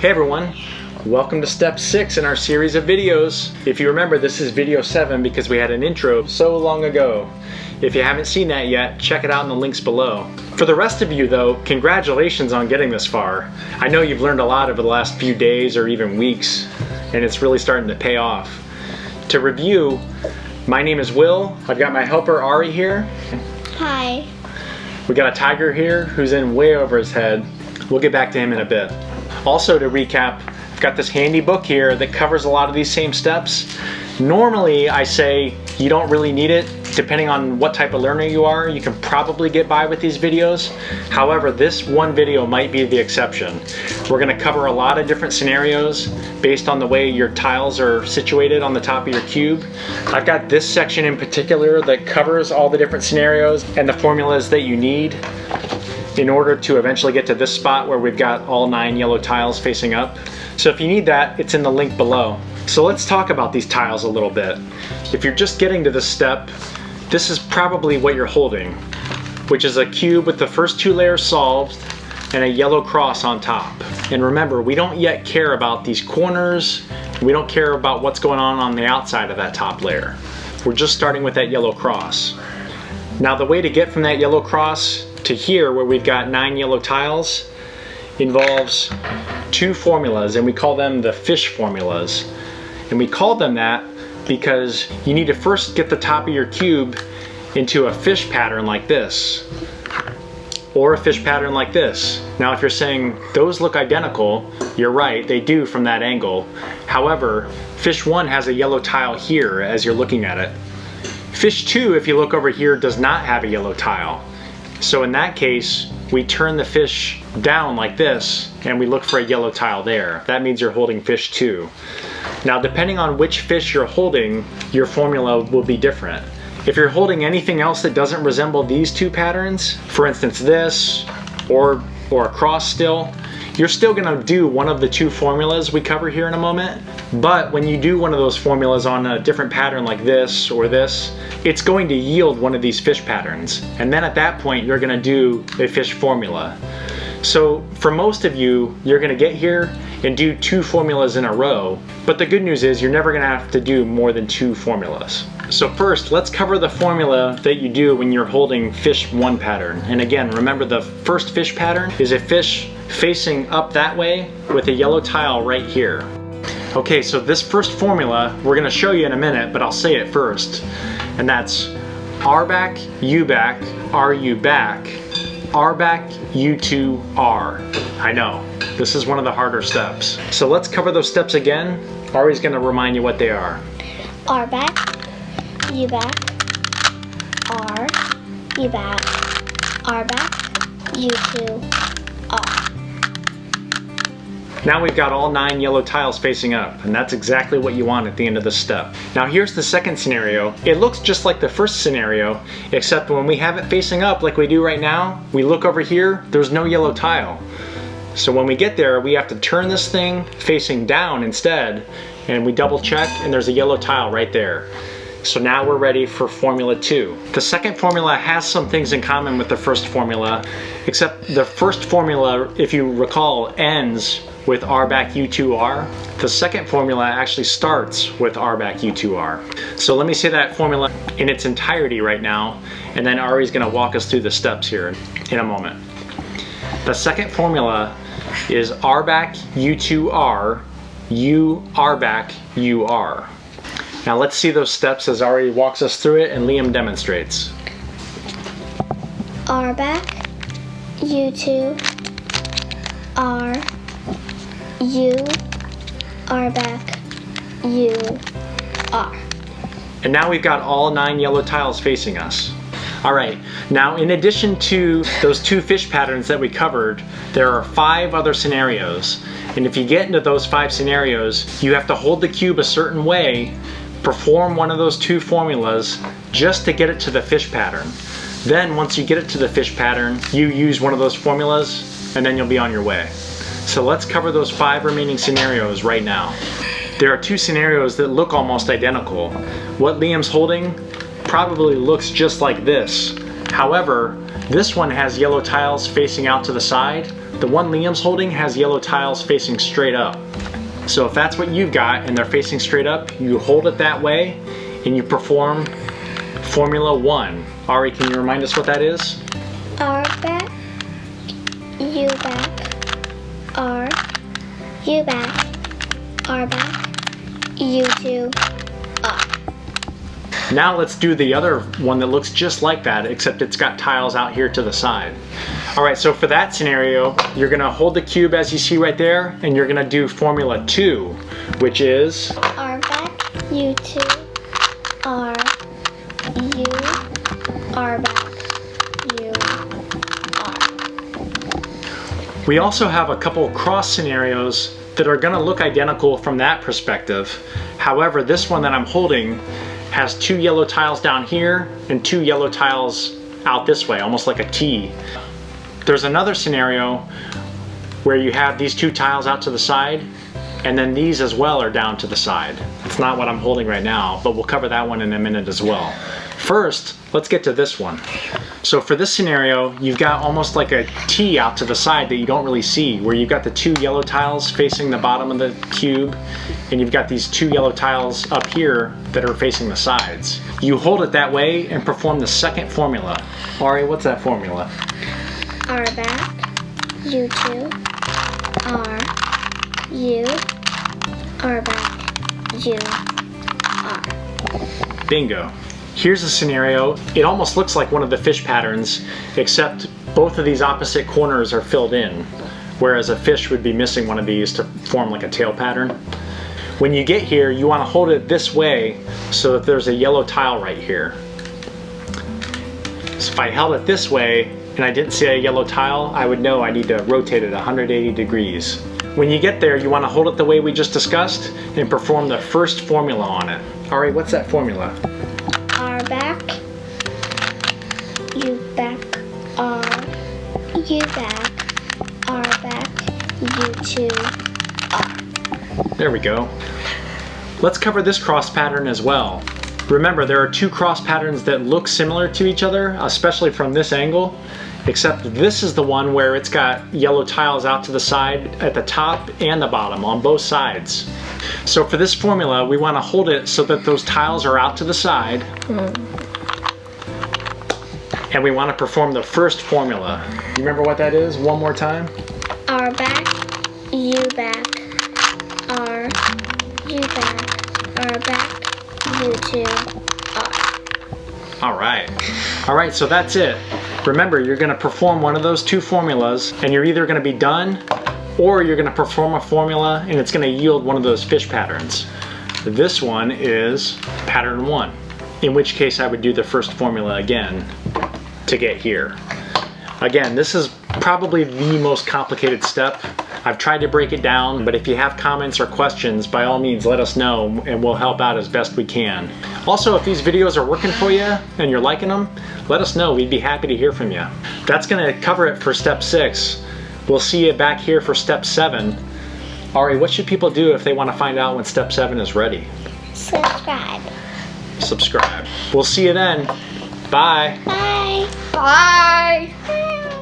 Hey everyone, welcome to step 6 in our series of videos. If you remember, this is video 7 because we had an intro so long ago. If you haven't seen that yet, check it out in the links below. For the rest of you though, congratulations on getting this far. I know you've learned a lot over the last few days or even weeks, and it's really starting to pay off. To review, my name is Will. I've got my helper Ari here. Hi. We got a tiger here who's in way over his head. We'll get back to him in a bit. Also, to recap, I've got this handy book here that covers a lot of these same steps. Normally I say you don't really need it. Depending on what type of learner you are, you can probably get by with these videos. However, this one video might be the exception. We're going to cover a lot of different scenarios based on the way your tiles are situated on the top of your cube. I've got this section in particular that covers all the different scenarios and the formulas that you need in order to eventually get to this spot where we've got all 9 yellow tiles facing up. So if you need that, it's in the link below. So let's talk about these tiles a little bit. If you're just getting to this step, this is probably what you're holding, which is a cube with the first 2 layers solved and a yellow cross on top. And remember, we don't yet care about these corners. We don't care about what's going on the outside of that top layer. We're just starting with that yellow cross. Now the way to get from that yellow cross to here where we've got 9 yellow tiles involves 2 formulas, and we call them the fish formulas. And we call them that because you need to first get the top of your cube into a fish pattern like this, or a fish pattern like this. Now if you're saying those look identical, you're right, they do from that angle. However, fish 1 has a yellow tile here as you're looking at it. Fish 2, if you look over here, does not have a yellow tile. So in that case, we turn the fish down like this and we look for a yellow tile there. That means you're holding fish 2. Now depending on which fish you're holding, your formula will be different. If you're holding anything else that doesn't resemble these 2 patterns, for instance this, or a cross still, you're still gonna do one of the 2 formulas we cover here in a moment. But when you do one of those formulas on a different pattern like this or this, it's going to yield one of these fish patterns. And then at that point, you're gonna do a fish formula. So for most of you, you're gonna get here and do 2 formulas in a row. But the good news is you're never gonna have to do more than 2 formulas. So first, let's cover the formula that you do when you're holding fish 1 pattern. And again, remember the first fish pattern is a fish facing up that way with a yellow tile right here. Okay, so this first formula, we're gonna show you in a minute, but I'll say it first. And that's R back, U back, RU back, R back, U2, R. I know, this is one of the harder steps. So let's cover those steps again. Ari's gonna remind you what they are. R back, U back, R, U back, R back, U2, R. Now we've got all 9 yellow tiles facing up, and that's exactly what you want at the end of this step. Now here's the second scenario. It looks just like the first scenario, except when we have it facing up like we do right now, we look over here, there's no yellow tile. So when we get there, we have to turn this thing facing down instead, and we double check, and there's a yellow tile right there. So now we're ready for formula 2. The second formula has some things in common with the first formula, except the first formula, if you recall, ends with R back U2R. The second formula actually starts with R back U2R. So let me say that formula in its entirety right now, and then Ari's gonna walk us through the steps here in a moment. The second formula is R back U2R, U R back UR. Now let's see those steps as Ari walks us through it and Liam demonstrates. R back, U2, R, U, R back, U, R. And now we've got all 9 yellow tiles facing us. Alright, now in addition to those 2 fish patterns that we covered, there are 5 other scenarios. And if you get into those 5 scenarios, you have to hold the cube a certain way, perform one of those 2 formulas just to get it to the fish pattern. Then once you get it to the fish pattern, you use one of those formulas and then you'll be on your way. So let's cover those 5 remaining scenarios right now. There are 2 scenarios that look almost identical. What Liam's holding probably looks just like this. However, this one has yellow tiles facing out to the side, The one Liam's holding has yellow tiles facing straight up. So if that's what you've got and they're facing straight up, you hold it that way and you perform Formula 1. Ari, can you remind us what that is? R back, U back, R, U back, R back, U2, R. Now let's do the other one that looks just like that, except it's got tiles out here to the side. All right, so for that scenario, you're gonna hold the cube as you see right there, and you're gonna do Formula 2, which is R back, U2, R, U, R back, U, R. We also have a couple cross scenarios that are gonna look identical from that perspective. However, this one that I'm holding has 2 yellow tiles down here and 2 yellow tiles out this way, almost like a T. There's another scenario where you have these 2 tiles out to the side, and then these as well are down to the side. It's not what I'm holding right now, but we'll cover that one in a minute as well. First, let's get to this one. So for this scenario, you've got almost like a T out to the side that you don't really see, where you've got the 2 yellow tiles facing the bottom of the cube, and you've got these 2 yellow tiles up here that are facing the sides. You hold it that way and perform the second formula. Ari, what's that formula? R back, U2, R, U, R back, U, R. Bingo. Here's a scenario. It almost looks like one of the fish patterns, except both of these opposite corners are filled in, whereas a fish would be missing one of these to form like a tail pattern. When you get here, you want to hold it this way so that there's a yellow tile right here. So if I held it this way and I didn't see a yellow tile, I would know I need to rotate it 180 degrees. When you get there, you want to hold it the way we just discussed and perform the first formula on it. Ari, what's that formula? R back, U back, R, U back, R back, U2, R. There we go. Let's cover this cross pattern as well. Remember, there are 2 cross patterns that look similar to each other, especially from this angle, except this is the one where it's got yellow tiles out to the side at the top and the bottom on both sides. So for this formula, we want to hold it so that those tiles are out to the side. And we want to perform the first formula. You remember what that is? One more time. R back, U back, R, U back, R back, U2, R. All right, so that's it. Remember, you're going to perform one of those 2 formulas, and you're either going to be done, or you're going to perform a formula, and it's going to yield one of those fish patterns. This one is pattern 1, in which case I would do the first formula again to get here. Again, this is probably the most complicated step. I've tried to break it down, but if you have comments or questions, by all means let us know and we'll help out as best we can. Also, if these videos are working for you and you're liking them, let us know. We'd be happy to hear from you. That's going to cover it for step 6. We'll see you back here for step 7. Ari, what should people do if they want to find out when step 7 is ready? Subscribe. Subscribe. We'll see you then. Bye. Bye. Bye.